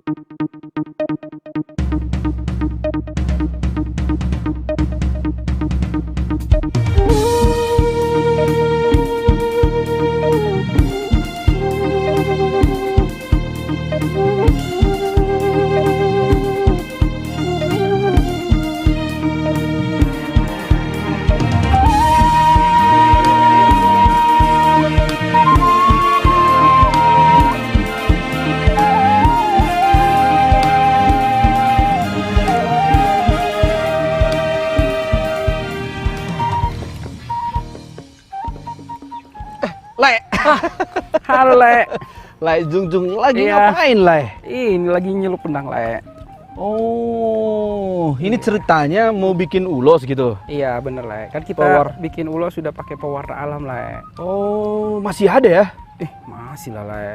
Le, Halo, Le. Le Jungjung lagi Iya. ngapain, Le? Ini lagi nyelup benang, Le. Oh, ini ceritanya mau bikin ulos gitu. Iya, bener, Le. Kan kita bikin ulos sudah pakai pewarna alam, Le. Oh, masih ada ya? Masih lah, Le.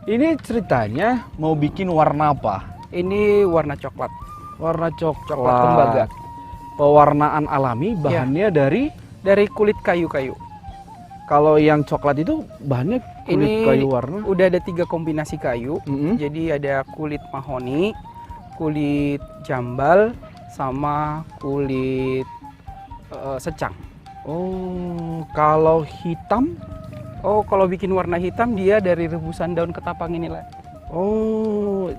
Ini ceritanya mau bikin warna apa? Ini warna coklat. Warna coklat. Coklat tembaga. Pewarnaan alami, bahannya Dari kulit kayu-kayu. kalau yang coklat itu bahannya kulit Ini kayu warna. udah ada 3 kombinasi kayu. Mm-mm. Jadi ada kulit mahoni, kulit jambal, sama kulit secang. Oh, kalau hitam? Oh, kalau bikin warna hitam dia dari rebusan daun ketapang ini, Le. Oh,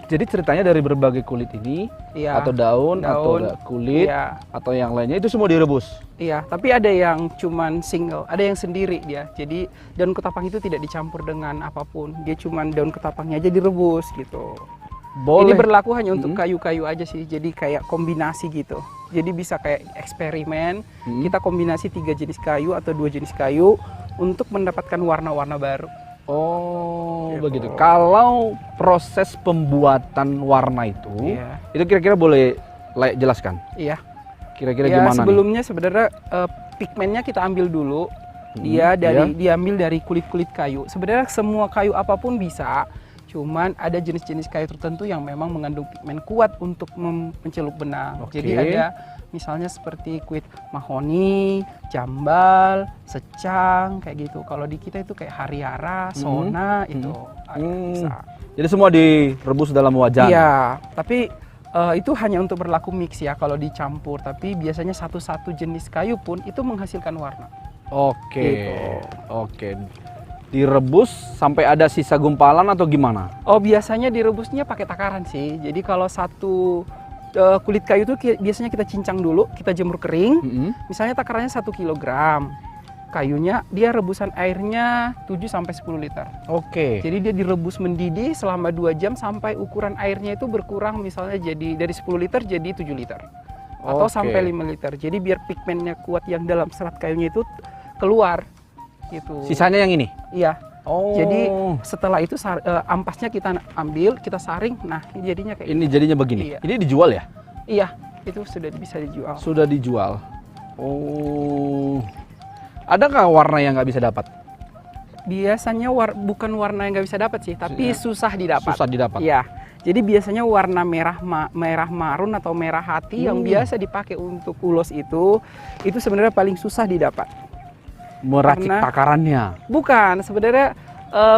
jadi ceritanya dari berbagai kulit ini, Iya. atau daun, atau kulit, Iya. atau yang lainnya itu semua direbus. Iya, tapi ada yang cuman single, ada yang sendiri dia. Jadi daun ketapang itu tidak dicampur dengan apapun. Dia cuman daun ketapangnya aja direbus gitu. Boleh. Ini berlaku hanya untuk kayu-kayu aja sih. Jadi kayak kombinasi gitu. Jadi bisa kayak eksperimen. Kita kombinasi 3 jenis kayu atau 2 jenis kayu untuk mendapatkan warna-warna baru. Oh, Gitu. begitu. Kalau proses pembuatan warna itu, Iya. itu kira-kira boleh jelaskan? Iya. Kira-kira Ya, gimana sebelumnya sebenarnya pigmennya kita ambil dulu. Dia diambil dari kulit-kulit kayu. Sebenarnya semua kayu apapun bisa. Cuman ada jenis-jenis kayu tertentu yang memang mengandung pigmen kuat untuk mencelup benang. Oke. Jadi ada misalnya seperti kulit mahoni, jambal, secang kayak gitu. Kalau di kita itu kayak hariara, sona itu bisa. Jadi semua direbus dalam wajan? Iya, tapi itu hanya untuk berlaku mix ya kalau dicampur. Tapi biasanya satu-satu jenis kayu pun itu menghasilkan warna. Oke, Gitu. oke. Direbus sampai ada sisa gumpalan atau gimana? Oh, biasanya direbusnya pakai takaran sih. Jadi kalau satu kulit kayu itu biasanya kita cincang dulu, kita jemur kering. Misalnya takarannya 1 kilogram. Kayunya dia rebusan airnya 7-10 liter. Oke. Jadi dia direbus mendidih selama 2 jam sampai ukuran airnya itu berkurang, misalnya jadi dari 10 liter jadi 7 liter. Atau Oke. sampai 5 liter. Jadi biar pigmennya kuat yang dalam serat kayunya itu keluar gitu. Sisanya yang ini? Iya. Oh. Jadi setelah itu ampasnya kita ambil, kita saring. Nah, ini jadinya kayak Ini jadinya begini. Iya. Ini dijual ya? Iya, itu sudah bisa dijual. Sudah dijual. Oh. Ada nggak warna yang nggak bisa dapat? Biasanya bukan warna yang nggak bisa dapat sih, tapi susah didapat. Susah didapat. Iya. Jadi biasanya warna merah marun atau merah hati yang biasa dipakai untuk ulos itu sebenarnya paling susah didapat. Meracik takarannya. Bukan, sebenarnya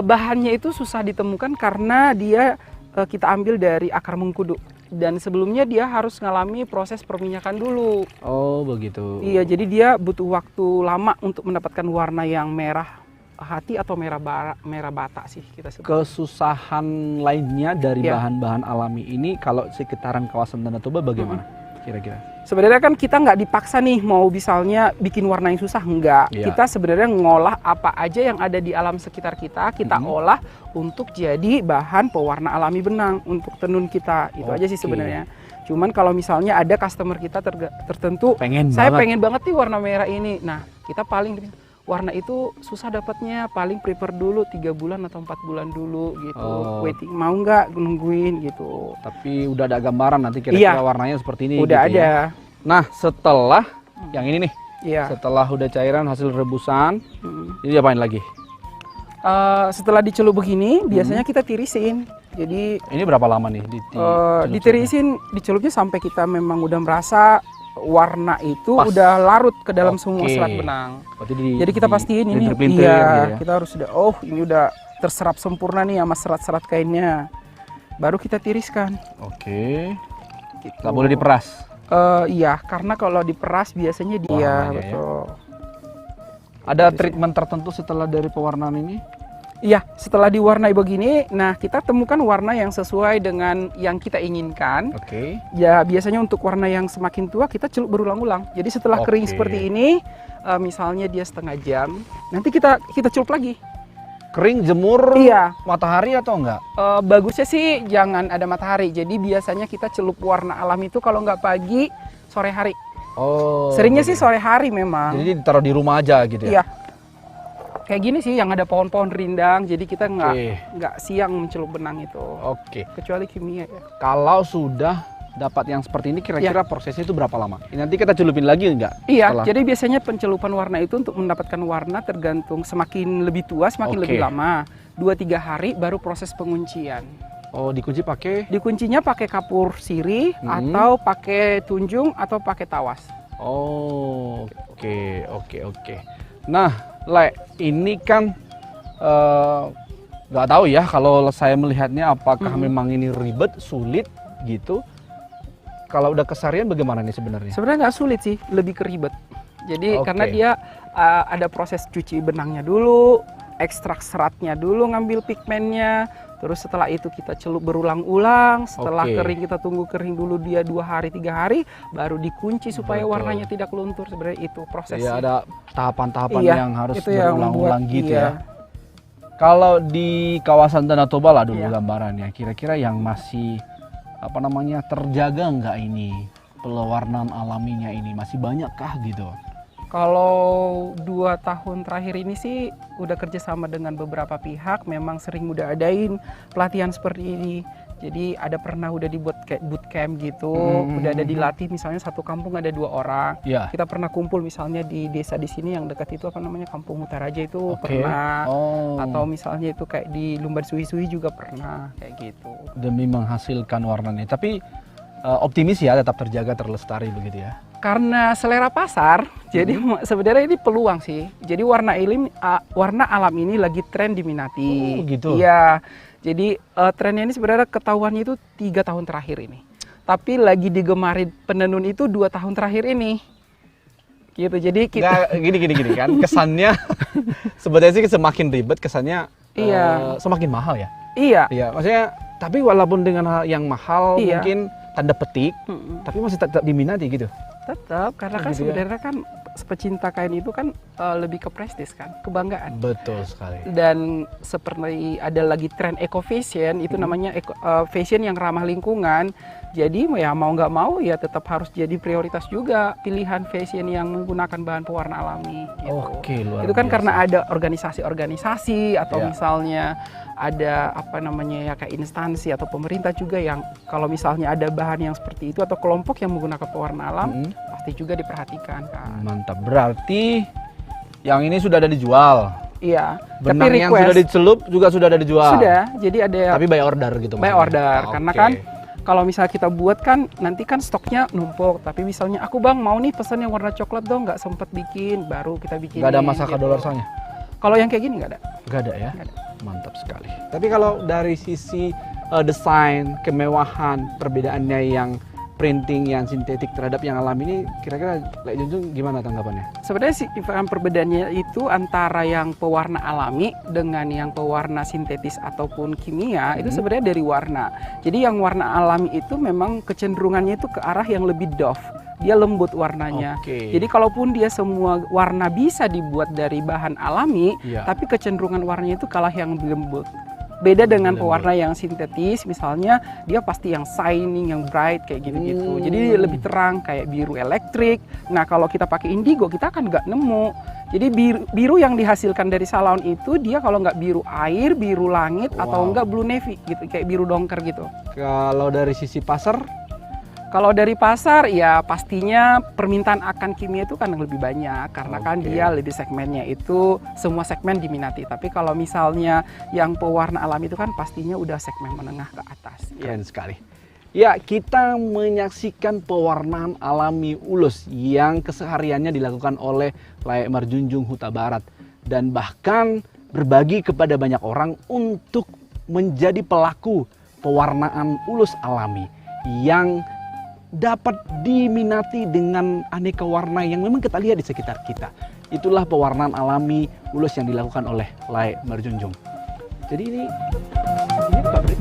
bahannya itu susah ditemukan karena dia kita ambil dari akar mengkudu. Dan sebelumnya dia harus mengalami proses perminyakan dulu. Oh, begitu. Iya, jadi dia butuh waktu lama untuk mendapatkan warna yang merah hati atau merah bata sih kita sebut. Kesusahan lainnya dari Iya. bahan-bahan alami ini kalau sekitaran kawasan Danau Toba bagaimana kira-kira? Sebenarnya kan kita nggak dipaksa nih mau misalnya bikin warna yang susah, enggak. Iya. Kita sebenarnya ngolah apa aja yang ada di alam sekitar kita olah untuk jadi bahan pewarna alami benang untuk tenun kita. Itu aja sih Oke. sebenarnya. Cuman kalau misalnya ada customer kita tertentu, Pengen pengen banget nih warna merah ini. Nah, kita paling warna itu susah dapatnya, paling prepare dulu 3 bulan atau 4 bulan dulu gitu. Oh. Waiting, mau nggak nungguin gitu. Tapi udah ada gambaran nanti kira-kira Iya. warnanya seperti ini. Udah gitu ada. ya. Nah, setelah yang ini nih, Iya. setelah udah cairan hasil rebusan, Mm. ini diapain lagi? Setelah dicelup begini, biasanya kita tirisin. Jadi Ini berapa lama nih? ditirisin, dicelupnya sampai kita memang udah merasa warna itu Pas. udah larut ke dalam semua Oke. serat benang. Berarti Jadi kita pastiin ini, dipelintir iya, gitu ya? kita harus ini udah terserap sempurna nih sama serat-serat kainnya. baru kita tiriskan. Oke. Gitu. Nggak boleh diperas. Iya, karena kalau diperas biasanya dia Warnanya ya. betul. Ada treatment tertentu setelah dari pewarnaan ini? Iya, setelah diwarnai begini, nah kita temukan warna yang sesuai dengan yang kita inginkan. Oke. Ya biasanya untuk warna yang semakin tua kita celup berulang-ulang. Jadi setelah kering Oke. seperti ini, misalnya dia setengah jam, nanti kita celup lagi. Kering, jemur, Iya. matahari atau enggak? Bagusnya sih jangan ada matahari. Jadi biasanya kita celup warna alam itu kalau nggak pagi, sore hari. Oh. Seringnya sih sore hari memang. Jadi ditaruh di rumah aja gitu ya? Iya. Kayak gini sih yang ada pohon-pohon rindang. Jadi kita Oke. nggak siang mencelup benang itu. Oke. Kecuali kimia ya. Kalau sudah dapat yang seperti ini, kira-kira prosesnya itu berapa lama? Nanti kita celupin lagi enggak? Iya, Setelah- jadi biasanya pencelupan warna itu untuk mendapatkan warna tergantung semakin lebih tua semakin Oke. lebih lama. 2-3 hari baru proses penguncian. Oh, dikunci pakai? Dikuncinya pakai kapur sirih Hmm. atau pakai tunjung atau pakai tawas. Oh, oke. Nah, Le, ini kan nggak tahu ya kalau saya melihatnya apakah memang ini ribet, sulit gitu. Kalau udah keseharian bagaimana nih sebenarnya? Sebenarnya nggak sulit sih, lebih keribet. Jadi Oke. karena dia ada proses cuci benangnya dulu, ekstrak seratnya dulu, ngambil pigmennya, terus setelah itu kita celup berulang-ulang. Setelah Oke. kering kita tunggu kering dulu dia 2 hari 3 hari, baru dikunci supaya Betul. warnanya tidak luntur. Sebenarnya itu prosesnya. Ya ada tahapan-tahapan Iya, yang harus itu yang berulang-ulang membuat- gitu iya. ya. Kalau di kawasan Danau Toba lah dulu Iya. gambarannya, kira-kira yang masih terjaga nggak ini pewarnaan alaminya ini masih banyakkah gitu? Kalau 2 tahun terakhir ini sih udah kerjasama dengan beberapa pihak, memang sering udah adain pelatihan seperti ini. Jadi ada pernah udah dibuat kayak bootcamp gitu, udah ada dilatih misalnya satu kampung ada 2 orang. Ya. Kita pernah kumpul misalnya di desa di sini yang dekat itu apa namanya Kampung Utaraja itu Oke. pernah. Oh. Atau misalnya itu kayak di Lumban Suhi-Suhi juga pernah kayak gitu. Demi menghasilkan warnanya. Tapi optimis ya tetap terjaga terlestari begitu ya. Karena selera pasar, jadi sebenarnya ini peluang sih. Jadi warna alam ini lagi tren diminati. Oh, gitu. Iya. Jadi trennya ini sebenarnya ketahuannya itu 3 tahun terakhir ini. Tapi lagi digemari penenun itu 2 tahun terakhir ini. Gitu. Jadi kita Nggak, gini kan kesannya sebenarnya sih semakin ribet kesannya Iya. semakin mahal ya. iya. Iya, maksudnya tapi walaupun dengan hal yang mahal Iya. mungkin tanda petik, tapi masih tetap diminati gitu. Tetap karena kan Gitu ya. sebenarnya kan pecinta kain itu kan lebih ke prestis kan, kebanggaan. Betul sekali. Dan seperti ada lagi tren eco fashion itu namanya fashion yang ramah lingkungan. Jadi ya mau nggak mau ya tetap harus jadi prioritas juga pilihan fashion yang menggunakan bahan pewarna alami gitu. Oke, luar Itu kan biasa. karena ada organisasi-organisasi atau Ya. misalnya ada apa namanya ya kayak instansi atau pemerintah juga yang kalau misalnya ada bahan yang seperti itu atau kelompok yang menggunakan pewarna alam pasti juga diperhatikan kan. Mantap. Berarti yang ini sudah ada dijual. Iya. Benang yang sudah dicelup juga sudah ada dijual. Sudah. Jadi ada Tapi by order gitu by maksudnya? order karena Oke. kan kalau misalnya kita buat kan nanti kan stoknya numpuk, tapi misalnya aku bang mau nih pesan yang warna coklat dong, nggak sempet bikin, baru kita bikin. Nggak ada masa kadaluarsanya? Kalau yang kayak gini nggak ada. Nggak ada ya? Nggak ada. Mantap sekali. Tapi kalau dari sisi desain, kemewahan, perbedaannya yang printing, yang sintetik terhadap yang alam ini, kira-kira Lek Junjung gimana tanggapannya? Sebenarnya signifikan perbedaannya itu antara yang pewarna alami dengan yang pewarna sintetis ataupun kimia itu sebenarnya dari warna. Jadi yang warna alami itu memang kecenderungannya itu ke arah yang lebih doff. Dia lembut warnanya. Oke. Jadi kalaupun dia semua warna bisa dibuat dari bahan alami, Iya. tapi kecenderungan warnanya itu kalah yang lebih lembut. Beda dengan Lembut. pewarna yang sintetis, misalnya dia pasti yang shining, yang bright kayak gitu-gitu. Jadi dia lebih terang kayak biru elektrik. Nah kalau kita pakai indigo kita kan nggak nemu. Jadi biru yang dihasilkan dari salon itu dia kalau nggak biru air, biru langit atau Wow. enggak blue navy gitu, kayak biru dongker gitu. Kalau dari sisi pasar, Kalau dari pasar ya pastinya permintaan akan kimia itu kan lebih banyak karena kan Oke. dia lebih segmennya itu semua segmen diminati. Tapi kalau misalnya yang pewarna alam itu kan pastinya udah segmen menengah ke atas. keren sekali. Ya, kita menyaksikan pewarnaan alami ulos yang kesehariannya dilakukan oleh Lek Marjunjung Huta Barat dan bahkan berbagi kepada banyak orang untuk menjadi pelaku pewarnaan ulus alami yang dapat diminati dengan aneka warna yang memang kita lihat di sekitar kita. Itulah pewarnaan alami ulus yang dilakukan oleh Lae Marjunjung. Jadi ini pabrik.